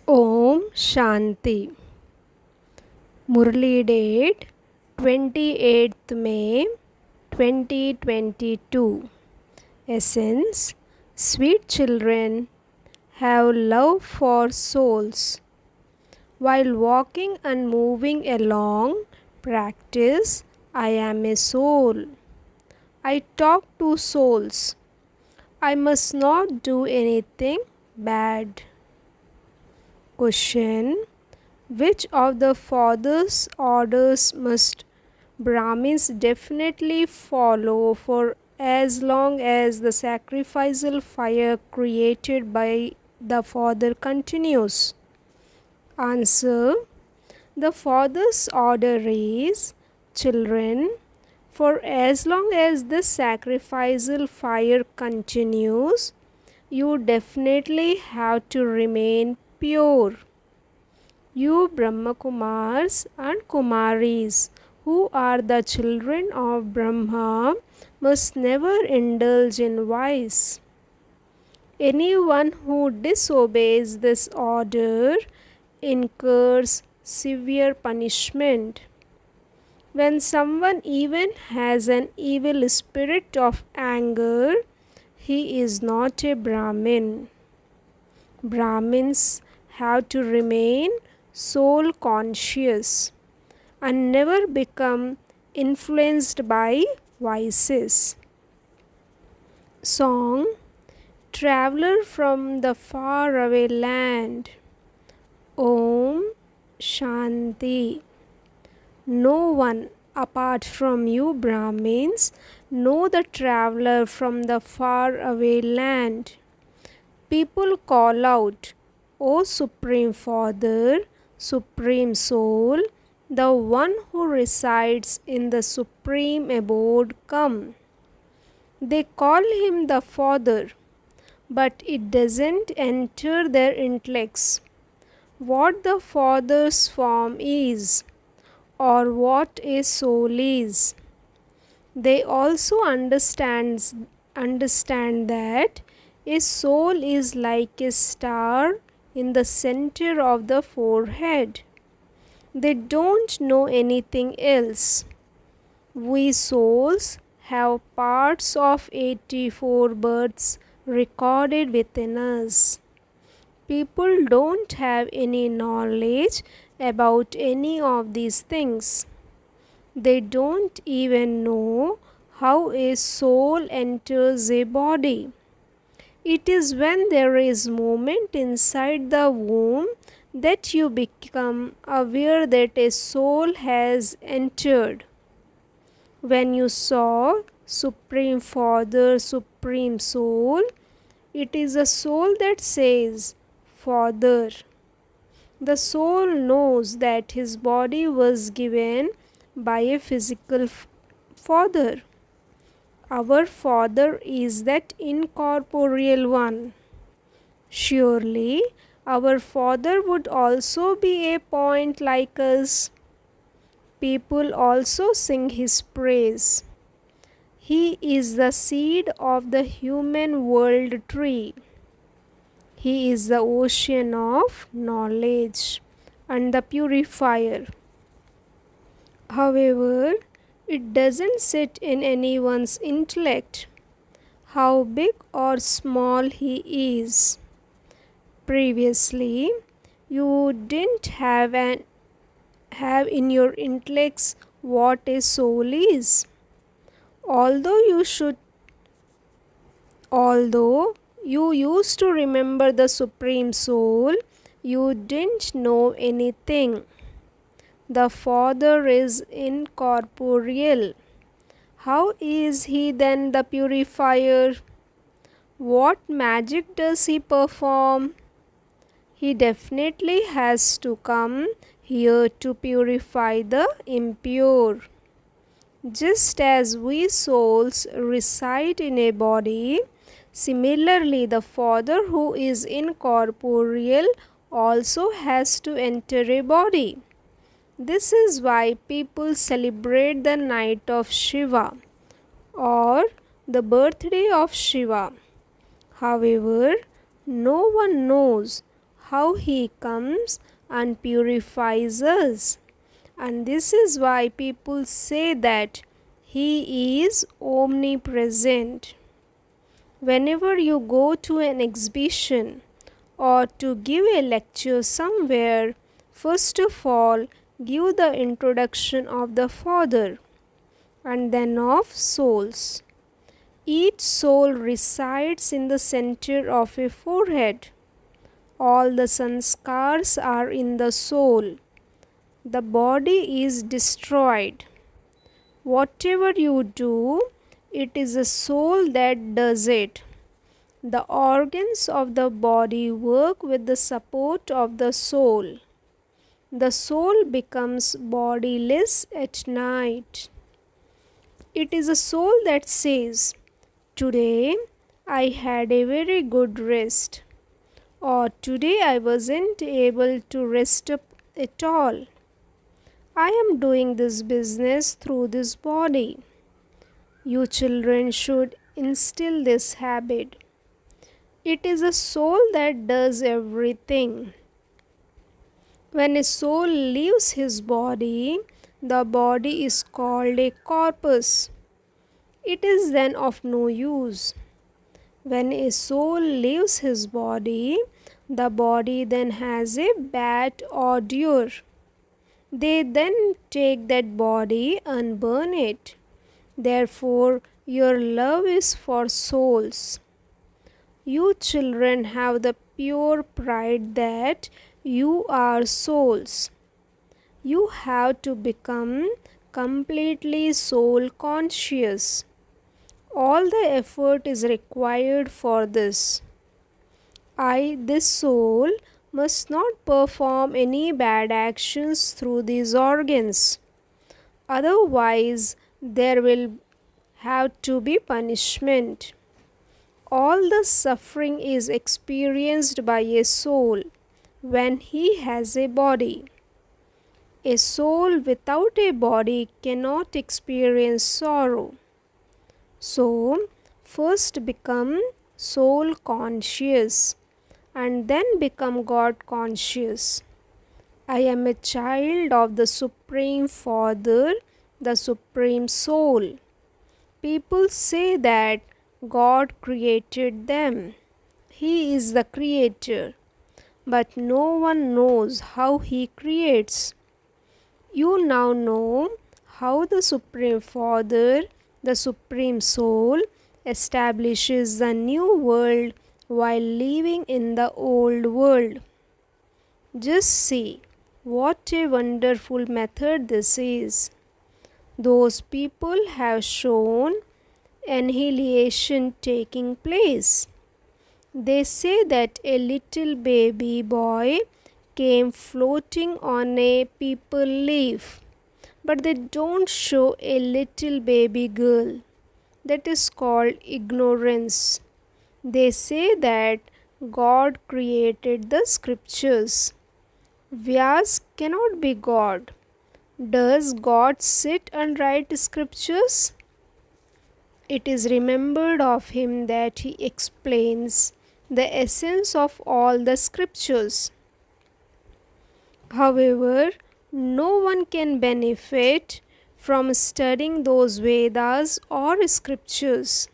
Om Shanti. Murli date 28th May 2022. Essence: Sweet children, have love for souls. While walking and moving along, practice I am a soul. I talk to souls. I must not do anything bad. Question: which of the father's orders must Brahmins definitely follow for as long as the sacrificial fire created by the father continues? Answer: the father's order is, children, for as long as the sacrificial fire continues, you definitely have to remain pure. You Brahmakumars and Kumaris, who are the children of Brahma, must never indulge in vice. Anyone who disobeys this order incurs severe punishment. When someone even has an evil spirit of anger, he is not a Brahmin. Brahmins have to remain soul conscious and never become influenced by vices. Song: Traveler from the faraway land. Om Shanti. No one apart from you Brahmins know the traveler from the faraway land. People call out, O Supreme Father, Supreme Soul, the one who resides in the Supreme Abode, come. They call him the Father, but it doesn't enter their intellects what the Father's form is or what a soul is. They also understand that a soul is like a star in the center of the forehead. They don't know anything else. We souls have parts of 84 births recorded within us. People don't have any knowledge about any of these things. They don't even know how a soul enters a body. It is when there is movement inside the womb that you become aware that a soul has entered. When you saw Supreme Father, Supreme Soul, it is a soul that says, Father. The soul knows that his body was given by a physical father. Our Father is that incorporeal one. Surely, our Father would also be a point like us. People also sing his praise. He is the seed of the human world tree. He is the ocean of knowledge and the purifier. However, it doesn't sit in anyone's intellect how big or small he is. Previously, you didn't have in your intellects what a soul is. Although you used to remember the Supreme Soul, you didn't know anything. The Father is incorporeal. How is he then the purifier? What magic does he perform? He definitely has to come here to purify the impure. Just as we souls reside in a body, similarly the Father who is incorporeal also has to enter a body. This is why people celebrate the night of Shiva or the birthday of Shiva. However, no one knows how He comes and purifies us. And this is why people say that He is omnipresent. Whenever you go to an exhibition or to give a lecture somewhere, first of all, give the introduction of the Father and then of souls. Each soul resides in the center of a forehead. All the sanskars are in the soul. The body is destroyed. Whatever you do, it is the soul that does it. The organs of the body work with the support of the soul. The soul becomes bodiless at night. It is a soul that says, "Today I had a very good rest," or "Today I wasn't able to rest up at all. I am doing this business through this body." You children should instill this habit. It is a soul that does everything. When a soul leaves his body, the body is called a corpus. It is then of no use. When a soul leaves his body, the body then has a bad odor. They then take that body and burn it. Therefore, your love is for souls. You children have the pure pride that you are souls. You have to become completely soul conscious. All the effort is required for this. I, this soul, must not perform any bad actions through these organs. Otherwise, there will have to be punishment. All the suffering is experienced by a soul when he has a body. A soul without a body cannot experience sorrow. So, first become soul conscious and then become God conscious. I am a child of the Supreme Father, the Supreme Soul. People say that God created them. He is the creator. But no one knows how He creates. You now know how the Supreme Father, the Supreme Soul, establishes the new world while living in the old world. Just see what a wonderful method this is. Those people have shown annihilation taking place. They say that a little baby boy came floating on a peepal leaf, but they don't show a little baby girl. That is called ignorance. They say that God created the scriptures. Vyas cannot be God. Does God sit and write scriptures? It is remembered of him that he explains the essence of all the scriptures. However, no one can benefit from studying those Vedas or scriptures.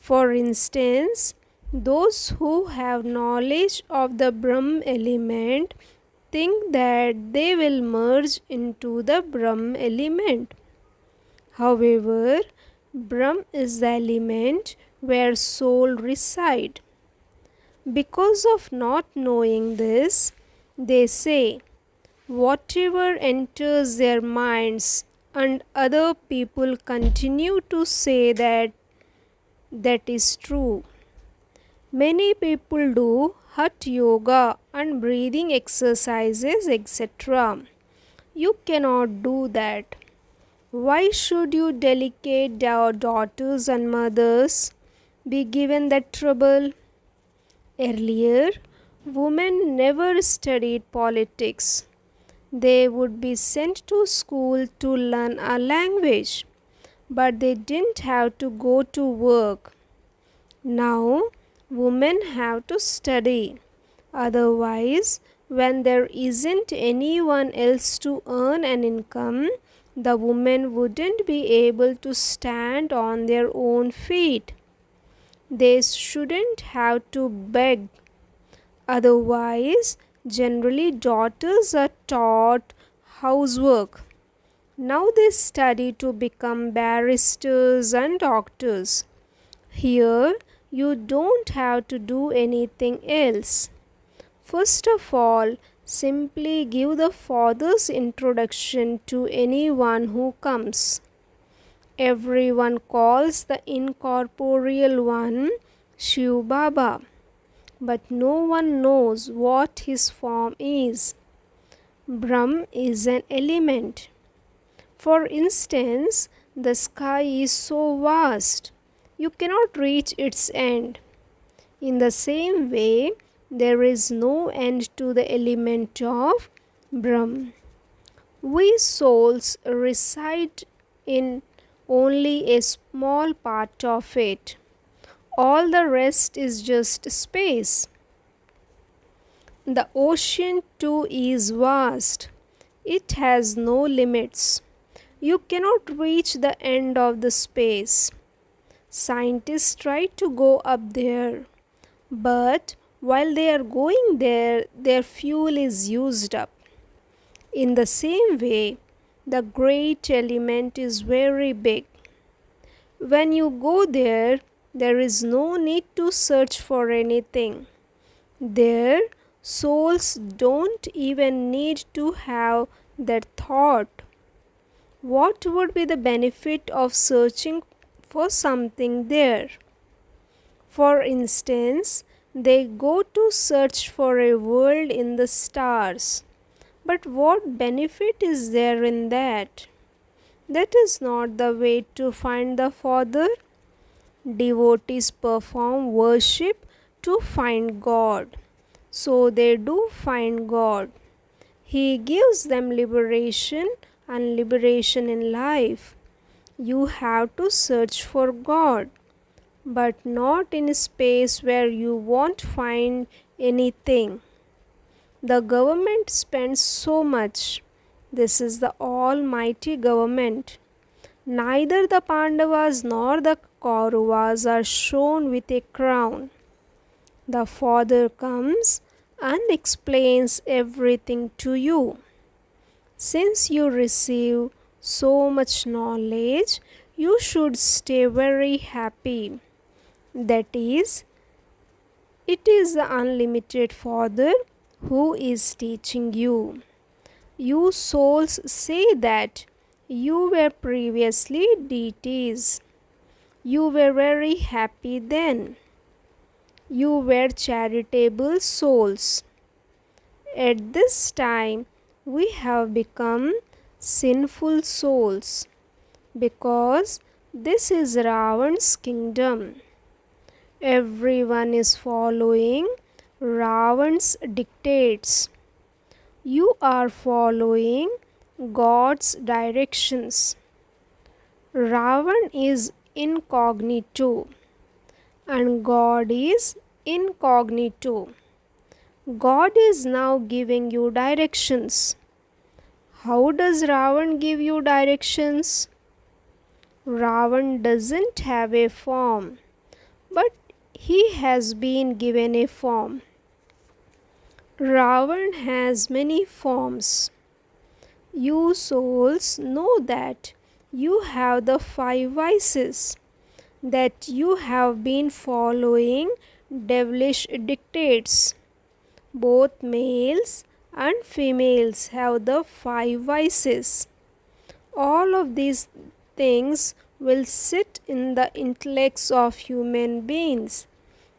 For instance, those who have knowledge of the Brahm element think that they will merge into the Brahm element. However, Brahm is the element where soul reside. Because of not knowing this, they say whatever enters their minds, and other people continue to say that is true. Many people do hatha yoga and breathing exercises, etc. You cannot do that. Why should you delicate daughters and mothers be given that trouble? Earlier, women never studied politics. They would be sent to school to learn a language, but they didn't have to go to work. Now, women have to study, Otherwise, when there isn't anyone else to earn an income, the women wouldn't be able to stand on their own feet. They shouldn't have to beg. Otherwise, generally daughters are taught housework. Now they study to become barristers and doctors. Here, you don't have to do anything else. First of all, simply give the father's introduction to anyone who comes. Everyone calls the incorporeal one Shiv Baba, but no one knows what his form is. Brahm is an element. For instance, the sky is so vast, you cannot reach its end. In the same way, there is no end to the element of Brahm. We souls reside in only a small part of it. All the rest is just space. The ocean too is vast. It has no limits. You cannot reach the end of the space. Scientists try to go up there, but while they are going there, their fuel is used up. In the same way, the great element is very big. When you go there, there is no need to search for anything. There, souls don't even need to have that thought. What would be the benefit of searching for something there? For instance, they go to search for a world in the stars. But what benefit is there in that? That is not the way to find the Father. Devotees perform worship to find God. So they do find God. He gives them liberation and liberation in life. You have to search for God, but not in a space where you won't find anything. The government spends so much. This is the almighty government. Neither the Pandavas nor the Kauravas are shown with a crown. The Father comes and explains everything to you. Since you receive so much knowledge, you should stay very happy. That is, it is the unlimited Father who is teaching you. You souls say that you were previously deities. You were very happy then. You were charitable souls. At this time, we have become sinful souls because this is Ravan's kingdom. Everyone is following Ravan's dictates. You are following God's directions. Ravan is incognito and God is incognito. God is now giving you directions. How does Ravan give you directions? Ravan doesn't have a form, but he has been given a form. Ravan has many forms. You souls know that you have the 5 vices, that you have been following devilish dictates. Both males and females have the 5 vices. All of these things will sit in the intellects of human beings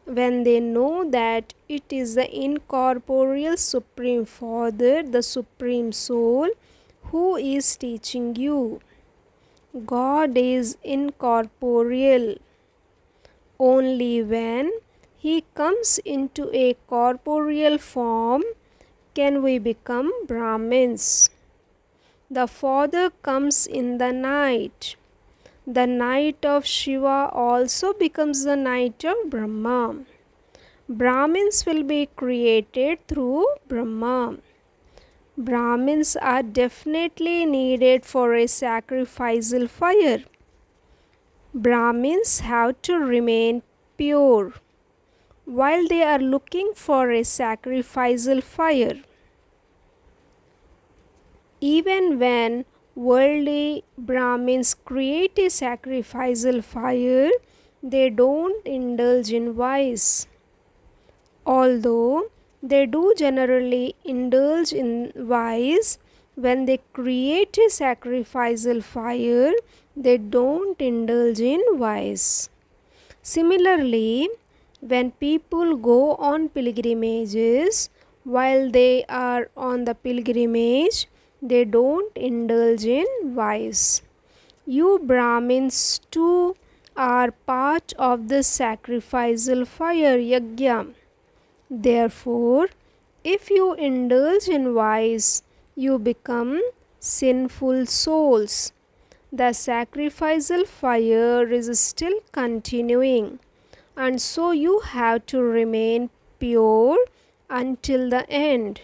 when they know that it is the incorporeal Supreme Father, the Supreme Soul, who is teaching you. God is incorporeal. Only when He comes into a corporeal form can we become Brahmins. The Father comes in the night. The night of Shiva also becomes the night of Brahma. Brahmins will be created through Brahma. Brahmins are definitely needed for a sacrificial fire. Brahmins have to remain pure while they are looking for a sacrificial fire. Even when worldly Brahmins create a sacrificial fire, they don't indulge in vice. Although they do generally indulge in vice, when they create a sacrificial fire, they don't indulge in vice. Similarly, when people go on pilgrimages, while they are on the pilgrimage, they don't indulge in vice. You Brahmins too are part of the sacrificial fire yajna. Therefore, if you indulge in vice, you become sinful souls. The sacrificial fire is still continuing, and so you have to remain pure until the end.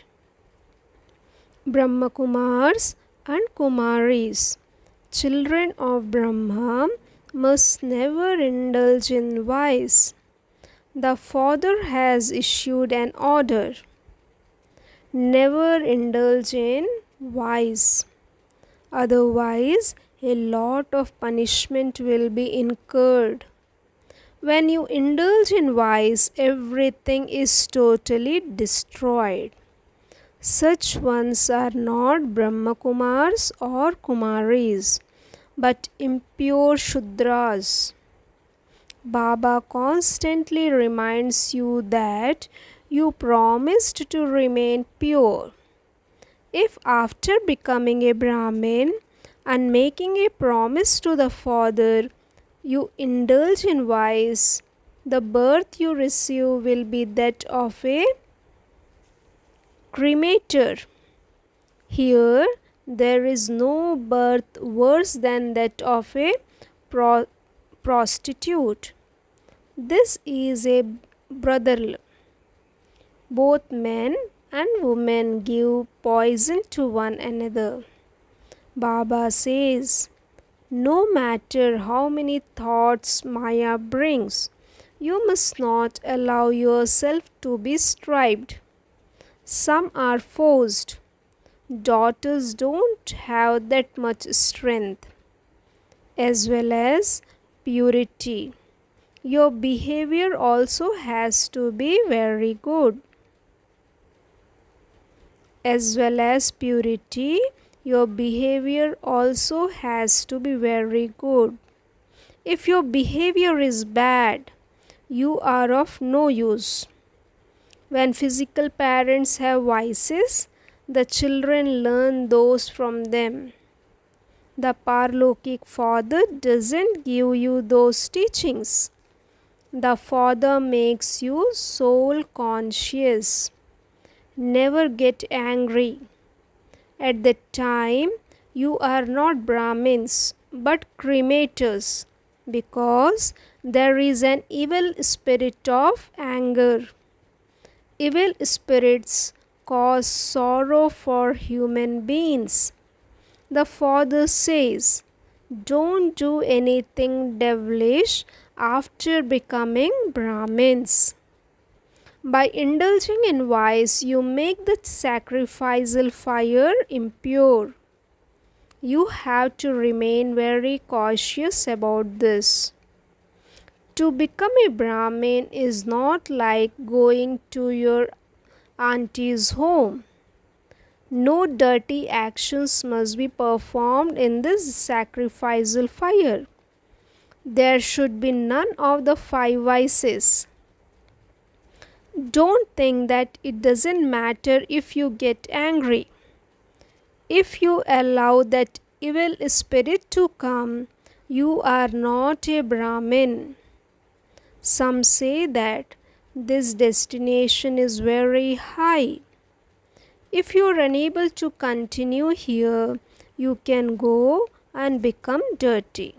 Brahmakumars and Kumaris, children of Brahma, must never indulge in vice. The Father has issued an order: never indulge in vice. Otherwise, a lot of punishment will be incurred. When you indulge in vice, everything is totally destroyed. Such ones are not Brahmakumars or Kumaris, but impure Shudras. Baba constantly reminds you that you promised to remain pure. If after becoming a Brahmin and making a promise to the Father, you indulge in vice, the birth you receive will be that of a cremator. Here, there is no birth worse than that of a prostitute. This is a brothel. Both men and women give poison to one another. Baba says, no matter how many thoughts Maya brings, you must not allow yourself to be striped. Some are forced. Daughters don't have that much strength. As well as purity. Your behavior also has to be very good. As well as purity, your behavior also has to be very good. If your behavior is bad, you are of no use. When physical parents have vices, the children learn those from them. The Parlokik Father doesn't give you those teachings. The Father makes you soul conscious. Never get angry. At that time, you are not Brahmins but cremators, because there is an evil spirit of anger. Evil spirits cause sorrow for human beings. The Father says, don't do anything devilish after becoming Brahmins. By indulging in vice, you make the sacrificial fire impure. You have to remain very cautious about this. To become a Brahmin is not like going to your auntie's home. No dirty actions must be performed in this sacrificial fire. There should be none of the 5 vices. Don't think that it doesn't matter if you get angry. If you allow that evil spirit to come, you are not a Brahmin. Some say that this destination is very high. If you are unable to continue here, you can go and become dirty.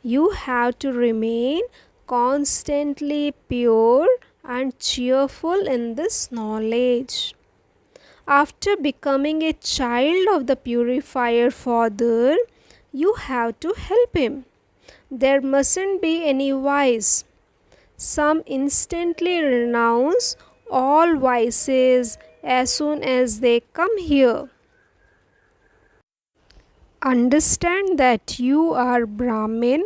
You have to remain constantly pure and cheerful in this knowledge. After becoming a child of the purifier Father, you have to help him. There mustn't be any vice. Some instantly renounce all vices as soon as they come here. Understand that you are Brahmin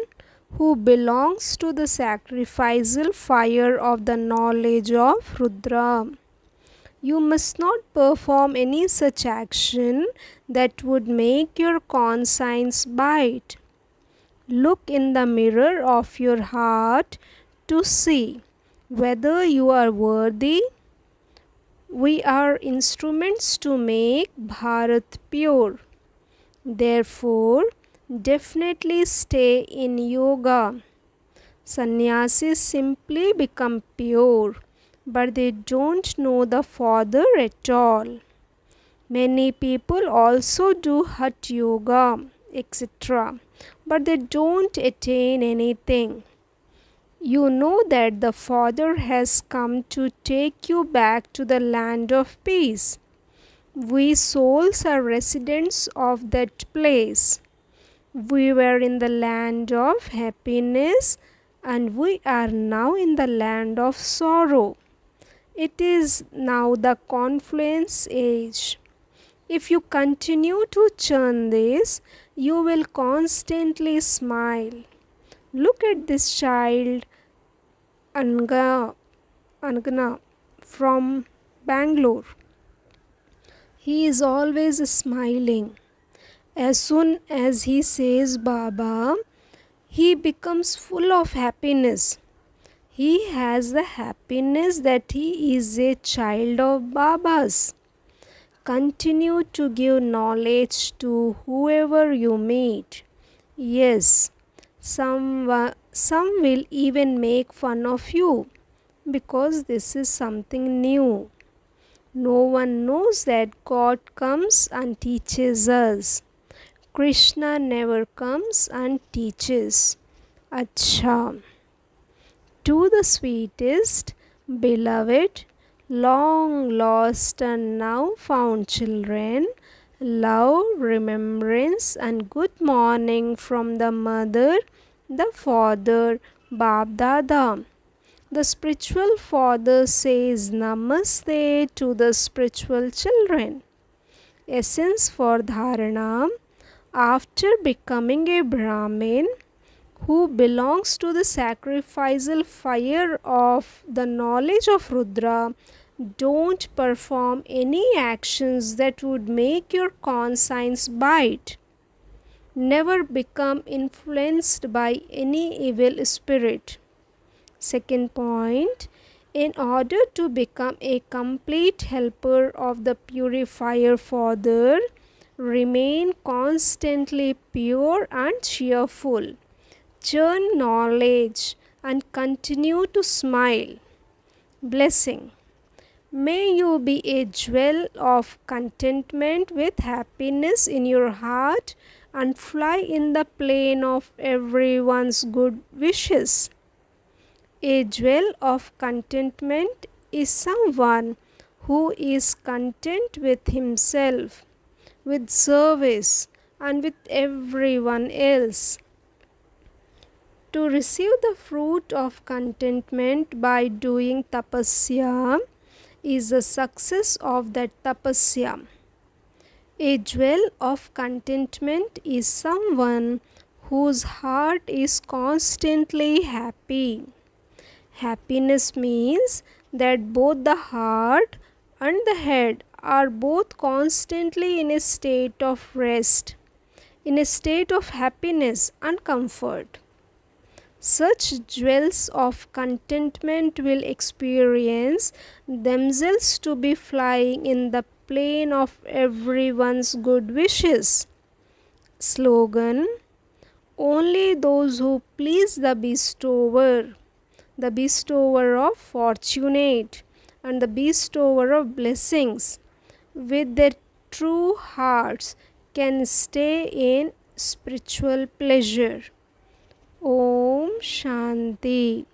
who belongs to the sacrificial fire of the knowledge of Rudra. You must not perform any such action that would make your conscience bite. Look in the mirror of your heart to see whether you are worthy. We are instruments to make Bharat pure. Therefore, definitely stay in yoga. Sannyasis simply become pure, but they don't know the Father at all. Many people also do Hatha yoga, etc., but they don't attain anything. You know that the Father has come to take you back to the land of peace. We souls are residents of that place. We were in the land of happiness and we are now in the land of sorrow. It is now the confluence age. If you continue to churn this, you will constantly smile. Look at this child, Angana from Bangalore. He is always smiling. As soon as he says Baba, he becomes full of happiness. He has the happiness that he is a child of Baba's. Continue to give knowledge to whoever you meet. Yes, some will even make fun of you because this is something new. No one knows that God comes and teaches us. Krishna never comes and teaches. Acha. To the sweetest, beloved, long lost and now found children, love, remembrance and good morning from the mother, the father, Bab Dada. The spiritual father says Namaste to the spiritual children. Essence for Dharana. After becoming a Brahmin who belongs to the sacrificial fire of the knowledge of Rudra, don't perform any actions that would make your conscience bite. Never become influenced by any evil spirit. Second point, in order to become a complete helper of the purifier Father, remain constantly pure and cheerful. Churn knowledge and continue to smile. Blessing. May you be a jewel of contentment with happiness in your heart and fly in the plane of everyone's good wishes. A jewel of contentment is someone who is content with himself, with service, and with everyone else. To receive the fruit of contentment by doing tapasya is the success of that tapasya. A jewel of contentment is someone whose heart is constantly happy. Happiness means that both the heart and the head are both constantly in a state of rest, in a state of happiness and comfort. Such jewels of contentment will experience themselves to be flying in the plane of everyone's good wishes. Slogan: only those who please the bestower of fortunate and the bestower of blessings with their true hearts can stay in spiritual pleasure. Om Shanti.